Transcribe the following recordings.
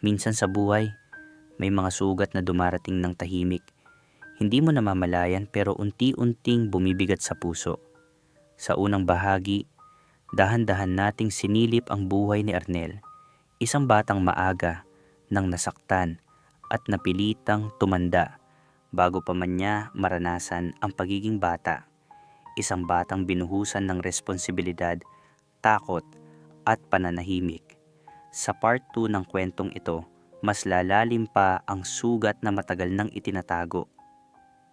Minsan sa buhay, may mga sugat na dumarating ng tahimik. Hindi mo namamalayan pero unti-unting bumibigat sa puso. Sa unang bahagi, dahan-dahan nating sinilip ang buhay ni Arnel, isang batang maaga nang nasaktan at napilitang tumanda bago pa man niya maranasan ang pagiging bata. Isang batang binuhusan ng responsibilidad, takot at pananahimik. Sa part 2 ng kwentong ito, mas lalalim pa ang sugat na matagal nang itinatago.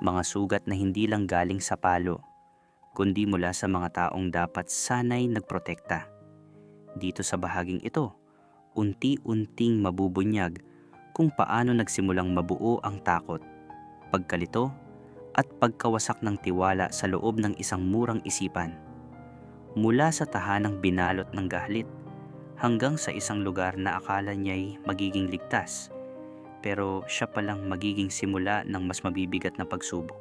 Mga sugat na hindi lang galing sa palo, kundi mula sa mga taong dapat sanay nagprotekta. Dito sa bahaging ito, unti-unting mabubunyag kung paano nagsimulang mabuo ang takot, pagkalito at pagkawasak ng tiwala sa loob ng isang murang isipan. Mula sa tahanang binalot ng galit hanggang sa isang lugar na akala niya'y magiging ligtas, pero siya palang magiging simula ng mas mabibigat na pagsubok.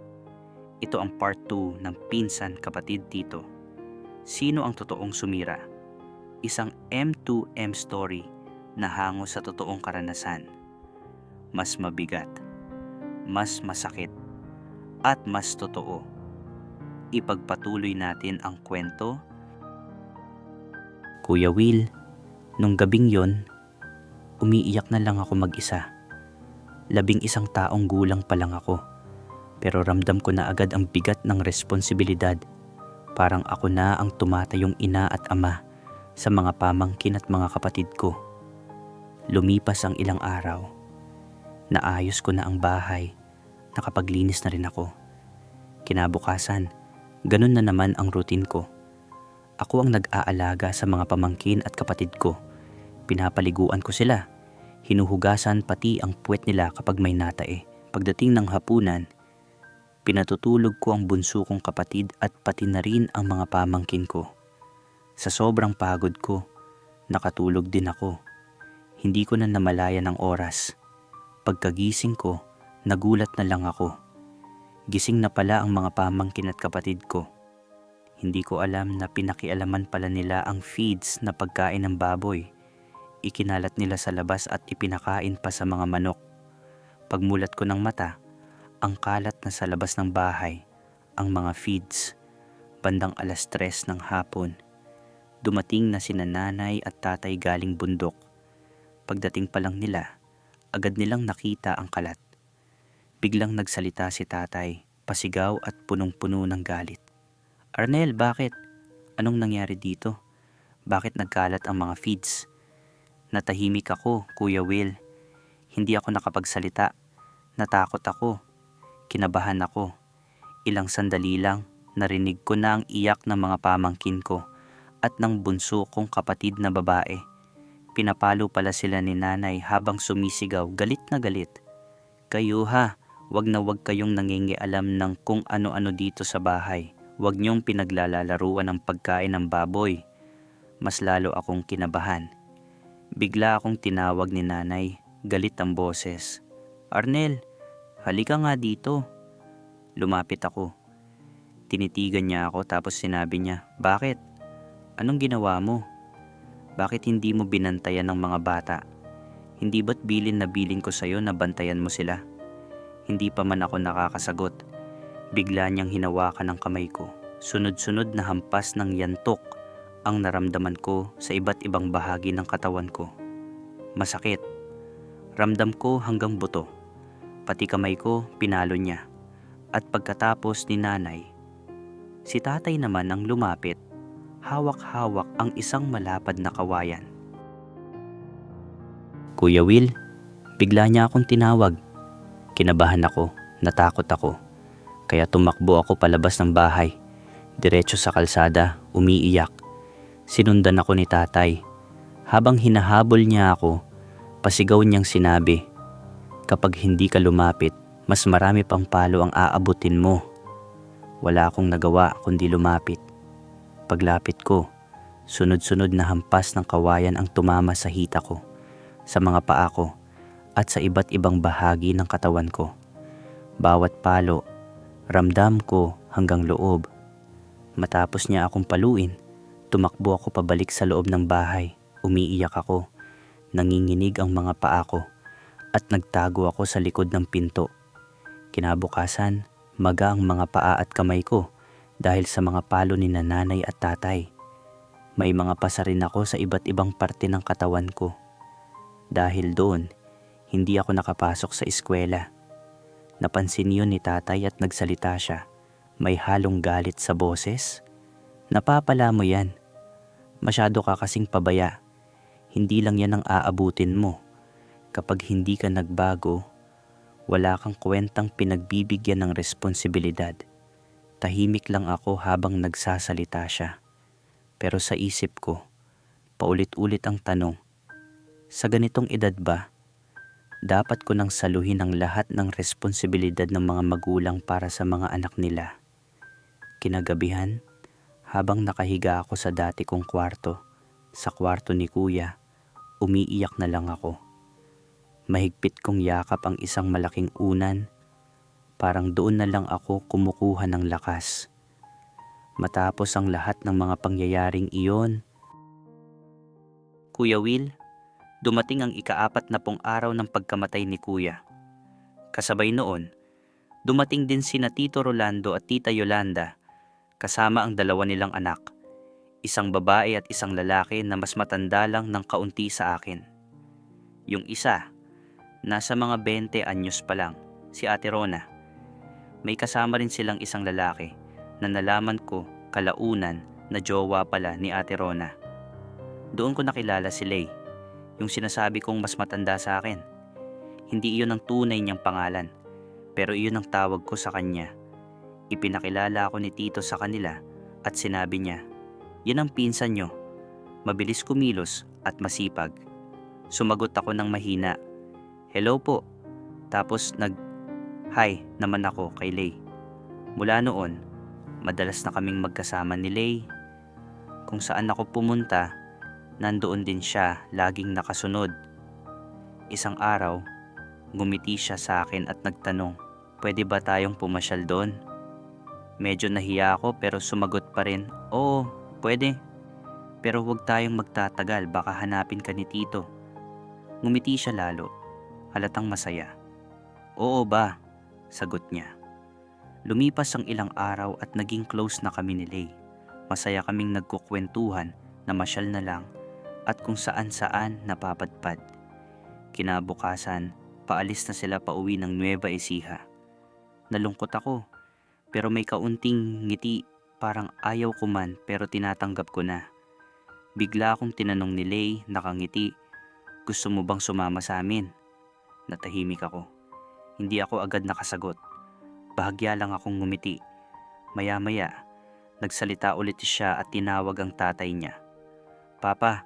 Ito ang part 2 ng Pinsan Kapatid Tito. Sino ang totoong sumira? Isang M2M story na hango sa totoong karanasan. Mas mabigat, mas masakit, at mas totoo. Ipagpatuloy natin ang kwento. Kuya Will, nung gabing yon, umiiyak na lang ako mag-isa. 11 taong gulang pa lang ako, pero ramdam ko na agad ang bigat ng responsibilidad. Parang ako na ang tumatayong ina at ama sa mga pamangkin at mga kapatid ko. Lumipas ang ilang araw. Naayos ko na ang bahay, nakapaglinis na rin ako. Kinabukasan, ganun na naman ang routine ko. Ako ang nag-aalaga sa mga pamangkin at kapatid ko. Pinapaliguan ko sila. Hinuhugasan pati ang puwet nila kapag may natae. Pagdating ng hapunan, pinatutulog ko ang bunso kong kapatid at pati na rin ang mga pamangkin ko. Sa sobrang pagod ko, nakatulog din ako. Hindi ko na namalayan ang oras. Pagkagising ko, nagulat na lang ako. Gising na pala ang mga pamangkin at kapatid ko. Hindi ko alam na pinakialaman pala nila ang feeds na pagkain ng baboy. Ikinalat nila sa labas at ipinakain pa sa mga manok. Pagmulat ko ng mata, ang kalat na sa labas ng bahay, ang mga feeds. Bandang 3:00 ng hapon, dumating na sina nanay at tatay galing bundok. Pagdating pa lang nila, agad nilang nakita ang kalat. Biglang nagsalita si tatay, pasigaw at punong-puno ng galit. Arnel, bakit? Anong nangyari dito? Bakit nagkalat ang mga feeds? Natahimik ako, Kuya Will. Hindi ako nakapagsalita. Natakot ako. Kinabahan ako. Ilang sandali lang, narinig ko na ang iyak ng mga pamangkin ko at ng bunso kong kapatid na babae. Pinapalo pala sila ni nanay habang sumisigaw, galit na galit. Kayo ha, wag na wag kayong nangingialam ng kung ano-ano dito sa bahay. Huwag niyong pinaglalalaruan ang pagkain ng baboy. Mas lalo akong kinabahan. Bigla akong tinawag ni nanay, galit ang boses. Arnel, halika nga dito. Lumapit ako. Tinitigan niya ako tapos sinabi niya, bakit? Anong ginawa mo? Bakit hindi mo binantayan ng mga bata? Hindi ba't bilin na bilin ko sa'yo na bantayan mo sila? Hindi pa man ako nakakasagot. Bigla niyang hinawakan ang kamay ko. Sunod-sunod na hampas ng yantok ang naramdaman ko sa iba't ibang bahagi ng katawan ko. Masakit. Ramdam ko hanggang buto. Pati kamay ko pinalo niya. At pagkatapos ni nanay, si tatay naman ang lumapit. Hawak-hawak ang isang malapad na kawayan. Kuya Will, bigla niya akong tinawag. Kinabahan ako, natakot ako. Kaya tumakbo ako palabas ng bahay. Diretso sa kalsada, umiiyak. Sinundan ako ni tatay. Habang hinahabol niya ako, pasigaw niyang sinabi, kapag hindi ka lumapit, mas marami pang palo ang aabutin mo. Wala akong nagawa kundi lumapit. Paglapit ko, sunod-sunod na hampas ng kawayan ang tumama sa hita ko, sa mga paa ko, at sa iba't ibang bahagi ng katawan ko. Bawat palo, ramdam ko hanggang loob. Matapos niya akong paluin, tumakbo ako pabalik sa loob ng bahay. Umiiyak ako. Nanginginig ang mga paa ko at nagtago ako sa likod ng pinto. Kinabukasan, maga ang mga paa at kamay ko dahil sa mga palo ni nanay at tatay. May mga pasa rin ako sa iba't ibang parte ng katawan ko. Dahil doon, hindi ako nakapasok sa eskwela. Napansin yun ni tatay at nagsalita siya. May halong galit sa boses. Napapala mo yan. Masyado ka kasing pabaya. Hindi lang yan ang aabutin mo. Kapag hindi ka nagbago, wala kang kwentang pinagbibigyan ng responsibilidad. Tahimik lang ako habang nagsasalita siya. Pero sa isip ko, paulit-ulit ang tanong, sa ganitong edad ba, dapat ko nang saluhin ang lahat ng responsibilidad ng mga magulang para sa mga anak nila? Kinagabihan, habang nakahiga ako sa dati kong kwarto, sa kwarto ni Kuya, umiiyak na lang ako. Mahigpit kong yakap ang isang malaking unan, parang doon na lang ako kumukuha ng lakas. Matapos ang lahat ng mga pangyayaring iyon, Kuya Will, dumating ang ika-40 araw ng pagkamatay ni Kuya. Kasabay noon, dumating din sina Tito Rolando at Tita Yolanda, kasama ang 2 nilang anak, isang babae at isang lalaki na mas matanda lang ng kaunti sa akin. Yung isa, nasa mga 20 anyos pa lang, si Ate Rona. May kasama rin silang isang lalaki na nalaman ko kalaunan na jowa pala ni Ate Rona. Doon ko nakilala si Lay, yung sinasabi kong mas matanda sa akin. Hindi iyon ang tunay niyang pangalan, pero iyon ang tawag ko sa kanya. Ipinakilala ako ni Tito sa kanila at sinabi niya, "Yan ang pinsan nyo, mabilis kumilos at masipag." Sumagot ako ng mahina, "Hello po." Tapos nag-hi naman ako kay Lay. Mula noon, madalas na kaming magkasama ni Lay. Kung saan ako pumunta, nandoon din siya, laging nakasunod. Isang araw, ngumiti siya sa akin at nagtanong, "Pwede ba tayong pumasyal doon?" Medyo nahiya ako pero sumagot pa rin, "Oo, pwede. Pero huwag tayong magtatagal, baka hanapin ka ni Tito." Ngumiti siya lalo, halatang masaya. "Oo ba?" sagot niya. Lumipas ang ilang araw at naging close na kami ni Lay. Masaya kaming nagkukwentuhan, namasyal na lang, at kung saan-saan napapadpad. Kinabukasan, paalis na sila pauwi ng Nueva Ecija. Nalungkot ako, pero may kaunting ngiti, parang ayaw ko man pero tinatanggap ko na. Bigla akong tinanong ni Lay, nakangiti, "Gusto mo bang sumama sa amin?" Natahimik ako. Hindi ako agad nakasagot. Bahagya lang akong ngumiti. Maya-maya, nagsalita ulit siya at tinawag ang tatay niya. "Papa,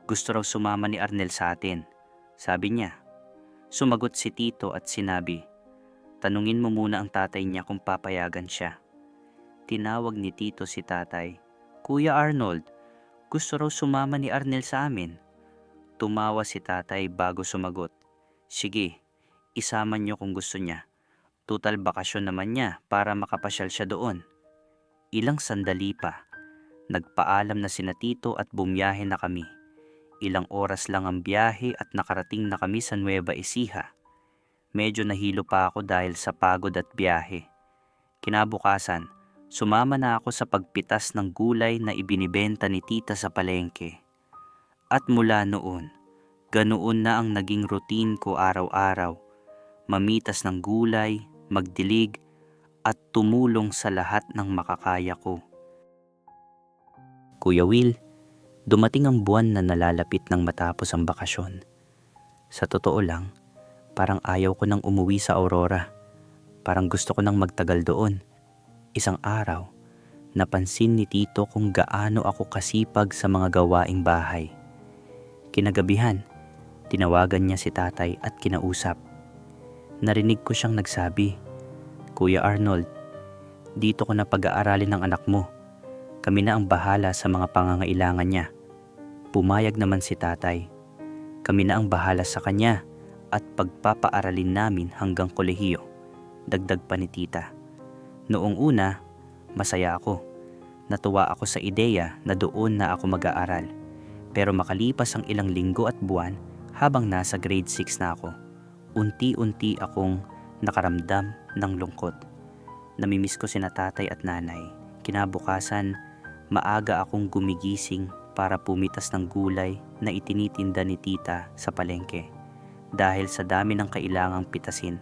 gusto raw sumama ni Arnel sa atin," sabi niya. Sumagot si Tito at sinabi, "Tanungin mo muna ang tatay niya kung papayagan siya." Tinawag ni Tito si tatay, "Kuya Arnold, gusto raw sumama ni Arnel sa amin." Tumawa si tatay bago sumagot, "Sige, isama niyo kung gusto niya. Tutal bakasyon naman niya para makapasyal siya doon." Ilang sandali pa, nagpaalam na sina Tito at bumiyahe na kami. Ilang oras lang ang biyahe at nakarating na kami sa Nueva Ecija. Medyo nahilo pa ako dahil sa pagod at biyahe. Kinabukasan, sumama na ako sa pagpitas ng gulay na ibinibenta ni Tita sa palengke. At mula noon, ganoon na ang naging routine ko araw-araw. Mamitas ng gulay, magdilig, at tumulong sa lahat ng makakaya ko. Kuya Will, dumating ang buwan na nalalapit ng matapos ang bakasyon. Sa totoo lang, parang ayaw ko nang umuwi sa Aurora. Parang gusto ko nang magtagal doon. Isang araw, napansin ni Tito kung gaano ako kasipag sa mga gawaing bahay. Kinagabihan, tinawagan niya si tatay at kinausap. Narinig ko siyang nagsabi, "Kuya Arnold, dito ko na pag-aaralin ng anak mo. Kami na ang bahala sa mga pangangailangan niya." Pumayag naman si tatay. "Kami na ang bahala sa kanya at pagpapaaralin namin hanggang kolehiyo," dagdag pa ni tita. Noong una, masaya ako. Natuwa ako sa ideya na doon na ako mag-aaral. Pero makalipas ang ilang linggo at buwan, Habang nasa grade 6 na ako, unti-unti akong nakaramdam ng lungkot. Namimiss ko sina tatay at nanay. Kinabukasan, maaga akong gumigising para pumitas ng gulay na itinitinda ni tita sa palengke. Dahil sa dami ng kailangang pitasin,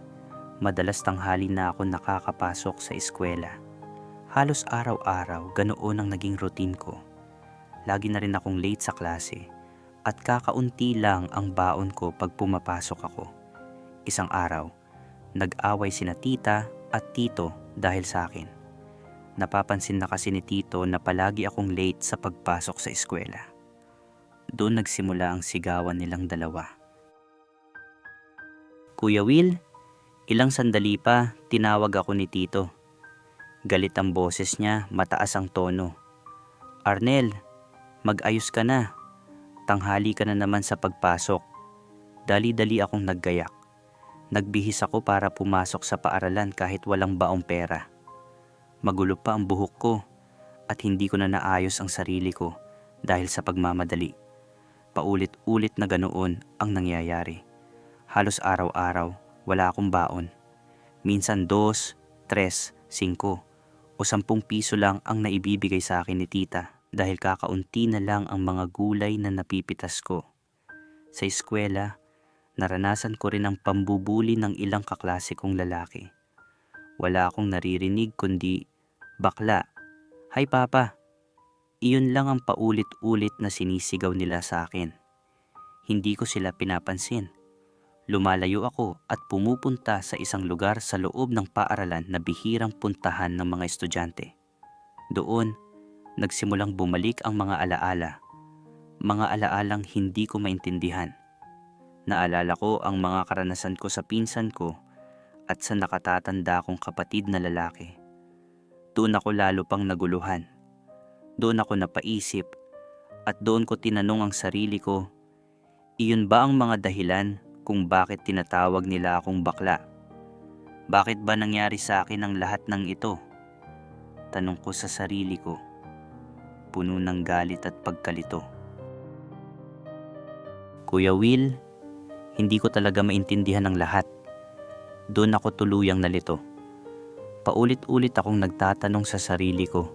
madalas tanghali na ako nakakapasok sa eskwela. Halos araw-araw ganoon ang naging routine ko. Lagi na rin akong late sa klase at kakaunti lang ang baon ko pag pumapasok ako. Isang araw, nag-away sina tita at tito dahil sa akin. Napapansin na kasi ni tito na palagi akong late sa pagpasok sa eskwela. Doon nagsimula ang sigawan nilang dalawa. Kuya Will, ilang sandali pa tinawag ako ni tito. Galit ang boses niya, mataas ang tono. Arnel, mag-ayos ka na. Tanghali ka na naman sa pagpasok. Dali-dali akong naggayak. Nagbihis ako para pumasok sa paaralan kahit walang baong pera. Magulo pa ang buhok ko at hindi ko na naayos ang sarili ko dahil sa pagmamadali. Paulit-ulit na ganoon ang nangyayari. Halos araw-araw, wala akong baon. Minsan 2, 3, 5 o 10 piso lang ang naibibigay sa akin ni tita dahil kakaunti na lang ang mga gulay na napipitas ko. Sa eskwela, naranasan ko rin ang pambubuli ng ilang kaklase kong lalaki. Wala akong naririnig kundi, bakla, "Hi Papa." Iyon lang ang paulit-ulit na sinisigaw nila sa akin. Hindi ko sila pinapansin. Lumalayo ako at pumupunta sa isang lugar sa loob ng paaralan na bihirang puntahan ng mga estudyante. Doon, nagsimulang bumalik ang mga alaala. Mga alaalang hindi ko maintindihan. Naalala ko ang mga karanasan ko sa pinsan ko at sa nakatatanda kong kapatid na lalaki. Doon ako lalo pang naguluhan. Doon ako napaisip at doon ko tinanong ang sarili ko, iyon ba ang mga dahilan kung bakit tinatawag nila akong bakla? Bakit ba nangyari sa akin ang lahat ng ito? Tanong ko sa sarili ko, puno ng galit at pagkalito. Kuya Will, hindi ko talaga maintindihan ang lahat. Doon ako tuluyang nalito. Paulit-ulit akong nagtatanong sa sarili ko,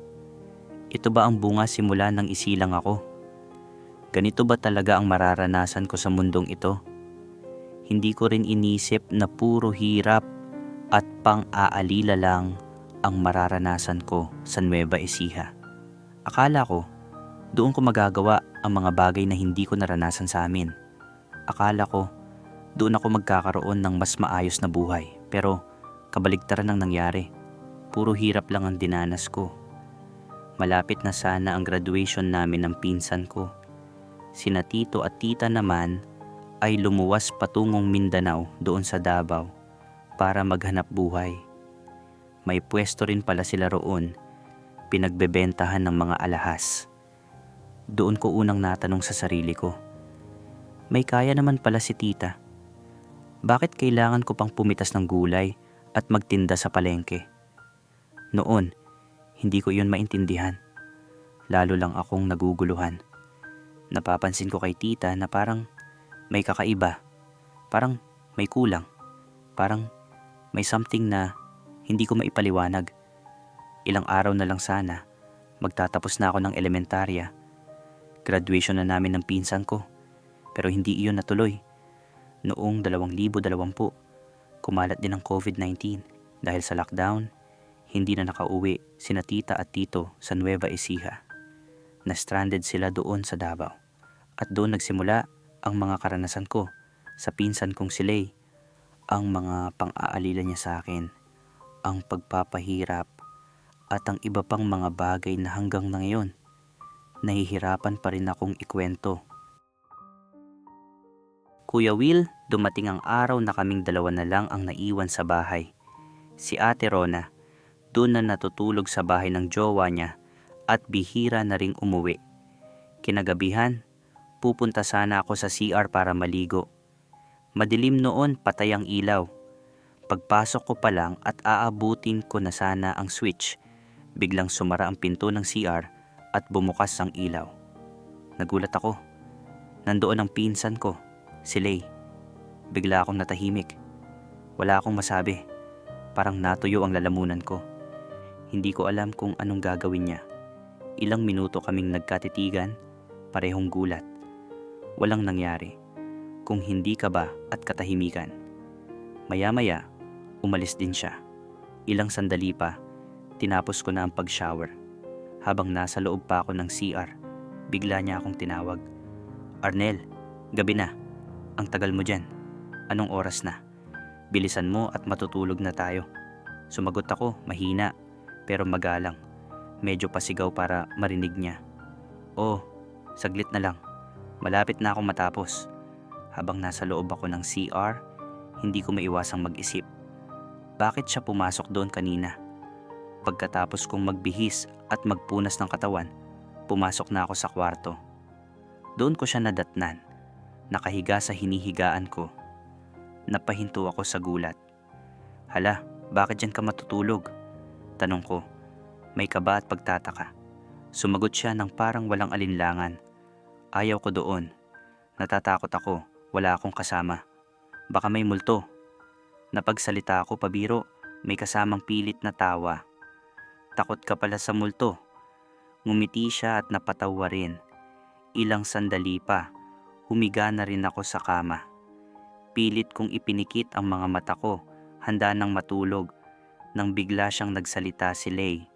ito ba ang bunga simula nang isilang ako? Ganito ba talaga ang mararanasan ko sa mundong ito? Hindi ko rin inisip na puro hirap at pang-aalila lang ang mararanasan ko sa Nueva Ecija. Akala ko, doon ko magagawa ang mga bagay na hindi ko naranasan sa amin. Akala ko, doon ako magkakaroon ng mas maayos na buhay. Pero kabaligtaran ang nangyari. Puro hirap lang ang dinanas ko. Malapit na sana ang graduation namin ng pinsan ko. Sina tito at tita naman ay lumuwas patungong Mindanao doon sa Davao para maghanap buhay. May pwesto rin pala sila roon, pinagbebentahan ng mga alahas. Doon ko unang natanong sa sarili ko, may kaya naman pala si tita. Bakit kailangan ko pang pumitas ng gulay at magtinda sa palengke? Noon, hindi ko iyon maintindihan. Lalo lang akong naguguluhan. Napapansin ko kay tita na parang may kakaiba, parang may kulang, parang may something na hindi ko maipaliwanag. Ilang araw na lang sana, magtatapos na ako ng elementarya. Graduation na namin ng pinsan ko, pero hindi iyon natuloy. Noong 2020, kumalat din ang COVID-19 dahil sa lockdown, hindi na nakauwi sina tita at tito sa Nueva Ecija. Na-stranded sila doon sa Davao. At doon nagsimula ang mga karanasan ko sa pinsan kong si Lay, ang mga pang-aalila niya sa akin, ang pagpapahirap at ang iba pang mga bagay na hanggang na ngayon, nahihirapan pa rin akong ikwento. Kuya Will, dumating ang araw na kaming dalawa na lang ang naiwan sa bahay. Si Ate Rona, doon na natutulog sa bahay ng jowa niya at bihira na ring umuwi. Kinagabihan, pupunta sana ako sa CR para maligo. Madilim noon, patay ang ilaw. Pagpasok ko pa lang at aabutin ko na sana ang switch, biglang sumara ang pinto ng CR at bumukas ang ilaw. Nagulat ako. Nandoon ang pinsan ko, Si Lay. Bigla akong natahimik. Wala akong masabi. Parang natuyo ang lalamunan ko. Hindi ko alam kung anong gagawin niya. Ilang minuto kaming nagkatitigan, parehong gulat. Walang nangyari. Kung hindi kaba at katahimikan. Maya-maya, umalis din siya. Ilang sandali pa, tinapos ko na ang pag-shower. Habang nasa loob pa ako ng CR, bigla niya akong tinawag. Arnel, gabi na. Ang tagal mo dyan. Anong oras na? Bilisan mo at matutulog na tayo. Sumagot ako, mahina, pero magalang. Medyo pasigaw para marinig niya. Oh, saglit na lang. Malapit na akong matapos. Habang nasa loob ako ng CR, hindi ko maiwasang mag-isip. Bakit siya pumasok doon kanina? Pagkatapos kong magbihis at magpunas ng katawan, pumasok na ako sa kwarto. Doon ko siya nadatnan. Nakahiga sa hinihigaan ko. Napahinto ako sa gulat. Hala, bakit dyan ka matutulog? Tanong ko. May kaba at pagtataka. Sumagot siya ng parang walang alinlangan. Ayaw ko doon. Natatakot ako. Wala akong kasama. Baka may multo. Napagsalita ako pabiro. May kasamang pilit na tawa. Takot ka pala sa multo. Ngumiti siya at napatawa rin. Ilang sandali pa. Humiga na rin ako sa kama. Pilit kong ipinikit ang mga mata ko, handa nang matulog, nang bigla siyang nagsalita si Lay.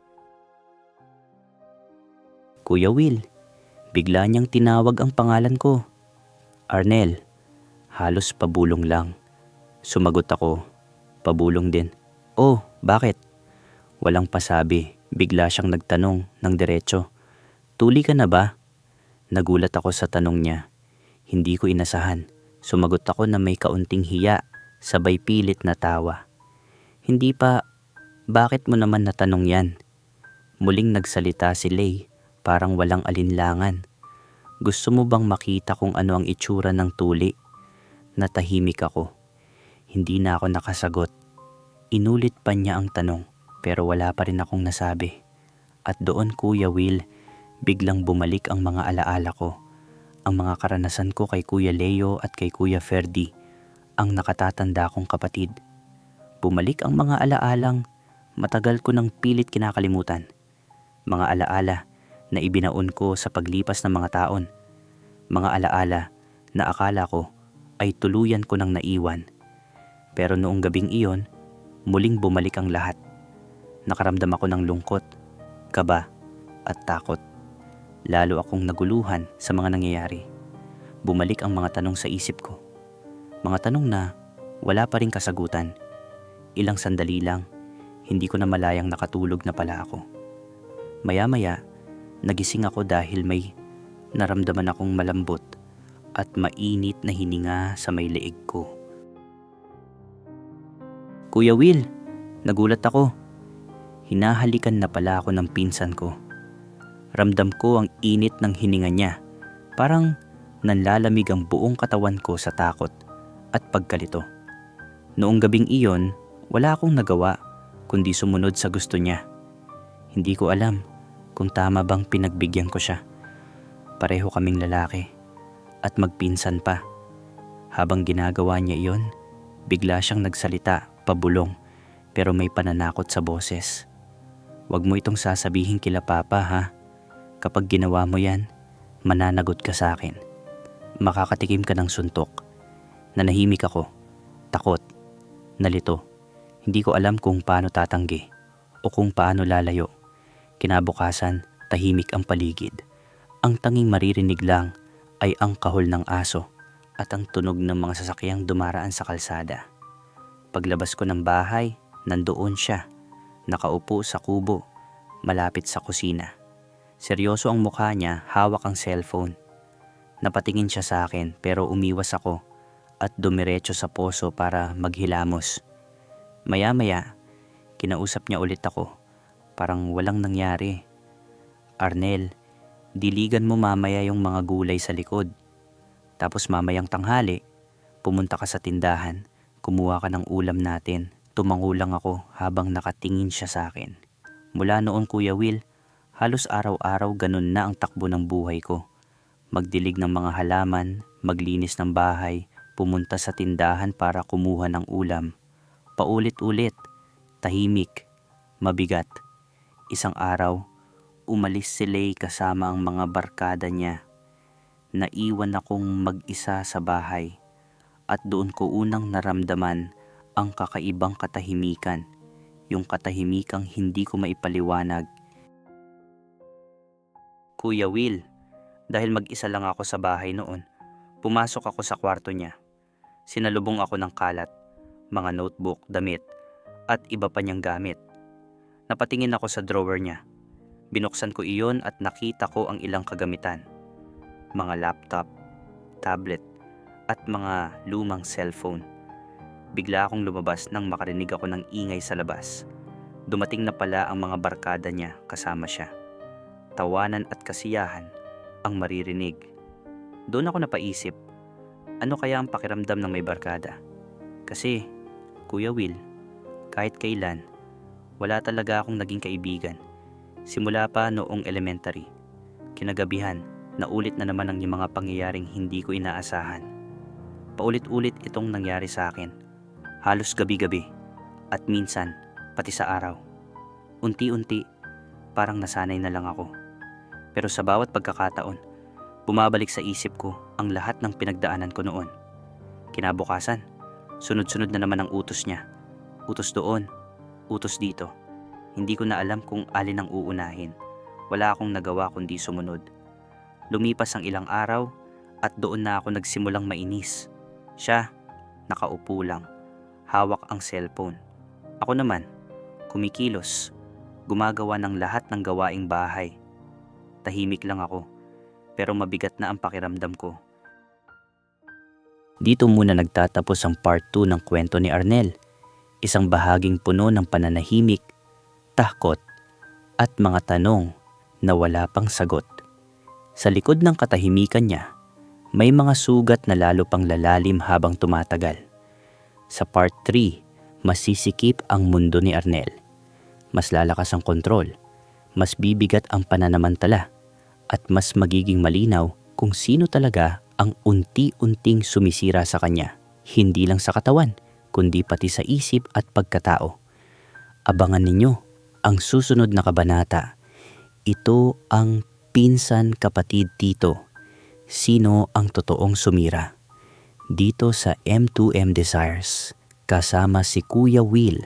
Kuya Will, bigla niyang tinawag ang pangalan ko. Arnel, halos pabulong lang. Sumagot ako, pabulong din. Oh, bakit? Walang pasabi, bigla siyang nagtanong ng diretso. Tuli ka na ba? Nagulat ako sa tanong niya. Hindi ko inasahan. Sumagot ako na may kaunting hiya, sabay pilit na tawa. Hindi pa, bakit mo naman natanong yan? Muling nagsalita si Lay, parang walang alinlangan. Gusto mo bang makita kung ano ang itsura ng tuli? Natahimik ako. Hindi na ako nakasagot. Inulit pa niya ang tanong, pero wala pa rin akong nasabi. At doon, Kuya Will, biglang bumalik ang mga alaala ko. Ang mga karanasan ko kay Kuya Leo at kay Kuya Ferdy, ang nakatatanda kong kapatid. Bumalik ang mga alaalang matagal ko nang pilit kinakalimutan. Mga alaala na ibinaon ko sa paglipas ng mga taon. Mga alaala na akala ko ay tuluyan ko nang naiwan. Pero noong gabing iyon, muling bumalik ang lahat. Nakaramdam ako ng lungkot, kaba at takot. Lalo akong naguluhan sa mga nangyayari. Bumalik ang mga tanong sa isip ko. Mga tanong na wala pa ring kasagutan. Ilang sandali lang, hindi ko na malayang nakatulog na pala ako. Maya-maya, nagising ako dahil may naramdaman akong malambot at mainit na hininga sa may leeg ko. Kuya Will, nagulat ako. Hinahalikan na pala ako ng pinsan ko. Ramdam ko ang init ng hininga niya. Parang nanlalamig ang buong katawan ko sa takot at pagkalito. Noong gabing iyon, wala akong nagawa kundi sumunod sa gusto niya. Hindi ko alam kung tama bang pinagbigyan ko siya. Pareho kaming lalaki at magpinsan pa. Habang ginagawa niya iyon, bigla siyang nagsalita, pabulong, pero may pananakot sa boses. Huwag mo itong sasabihin kila Papa, ha? Kapag ginawa mo yan, mananagot ka sa akin. Makakatikim ka ng suntok. Nanahimik ako, takot, nalito. Hindi ko alam kung paano tatanggi o kung paano lalayo. Kinabukasan, tahimik ang paligid. Ang tanging maririnig lang ay ang kahol ng aso at ang tunog ng mga sasakyang dumaraan sa kalsada. Paglabas ko ng bahay, nandoon siya, nakaupo sa kubo, malapit sa kusina. Seryoso ang mukha niya, hawak ang cellphone. Napatingin siya sa akin pero umiwas ako at dumiretso sa poso para maghilamos. Maya-maya, kinausap niya ulit ako. Parang walang nangyari. Arnel, diligan mo mamaya yung mga gulay sa likod. Tapos mamayang tanghali, pumunta ka sa tindahan, kumuha ka ng ulam natin. Tumango lang ako habang nakatingin siya sa akin. Mula noon, Kuya Will, halos araw-araw ganun na ang takbo ng buhay ko. Magdilig ng mga halaman, maglinis ng bahay, Pumunta sa tindahan para kumuha ng ulam. Paulit-ulit, tahimik, mabigat. Isang araw, umalis si Lay kasama ang mga barkada niya. Naiwan akong mag-isa sa bahay at doon ko unang naramdaman ang kakaibang katahimikan. Yung katahimikang hindi ko maipaliwanag. Kuya Will, dahil mag-isa lang ako sa bahay noon, pumasok ako sa kwarto niya. Sinalubong ako ng kalat, mga notebook, damit, at iba pa niyang gamit. Napatingin ako sa drawer niya. Binuksan ko iyon at nakita ko ang ilang kagamitan. Mga laptop, tablet, at mga lumang cellphone. Bigla akong lumabas nang makarinig ako ng ingay sa labas. Dumating na pala ang mga barkada niya kasama siya. Tawanan at kasiyahan ang maririnig. Doon ako napaisip, ano kaya ang pakiramdam ng may barkada? Kasi, Kuya Will, kahit kailan, wala talaga akong naging kaibigan. Simula pa noong elementary. Kinagabihan, naulit na naman ang mga pangyayaring hindi ko inaasahan. Paulit-ulit itong nangyari sa akin. Halos gabi-gabi at minsan pati sa araw. Unti-unti, parang nasanay na lang ako. Pero sa bawat pagkakataon, bumabalik sa isip ko ang lahat ng pinagdaanan ko noon. Kinabukasan, sunod-sunod na naman ang utos niya. Utos doon, utos dito. Hindi ko na alam kung alin ang uunahin. Wala akong nagawa kundi sumunod. Lumipas ang ilang araw at doon na ako nagsimulang mainis. Siya, nakaupo lang, hawak ang cellphone. Ako naman, kumikilos, gumagawa ng lahat ng gawaing bahay. Tahimik lang ako, pero mabigat na ang pakiramdam ko. Dito muna nagtatapos ang part 2 ng kwento ni Arnel. Isang bahaging puno ng pananahimik, takot, at mga tanong na wala pang sagot. Sa likod ng katahimikan niya, may mga sugat na lalo pang lalalim habang tumatagal. Sa part 3, masisikip ang mundo ni Arnel. Mas lalakas ang kontrol, mas bibigat ang pananamantala, at mas magiging malinaw kung sino talaga ang unti-unting sumisira sa kanya. Hindi lang sa katawan, kundi pati sa isip at pagkatao. Abangan ninyo ang susunod na kabanata. Ito ang Pinsan Kapatid Tito. Sino ang totoong sumira? Dito sa M2M Desires, kasama si Kuya Will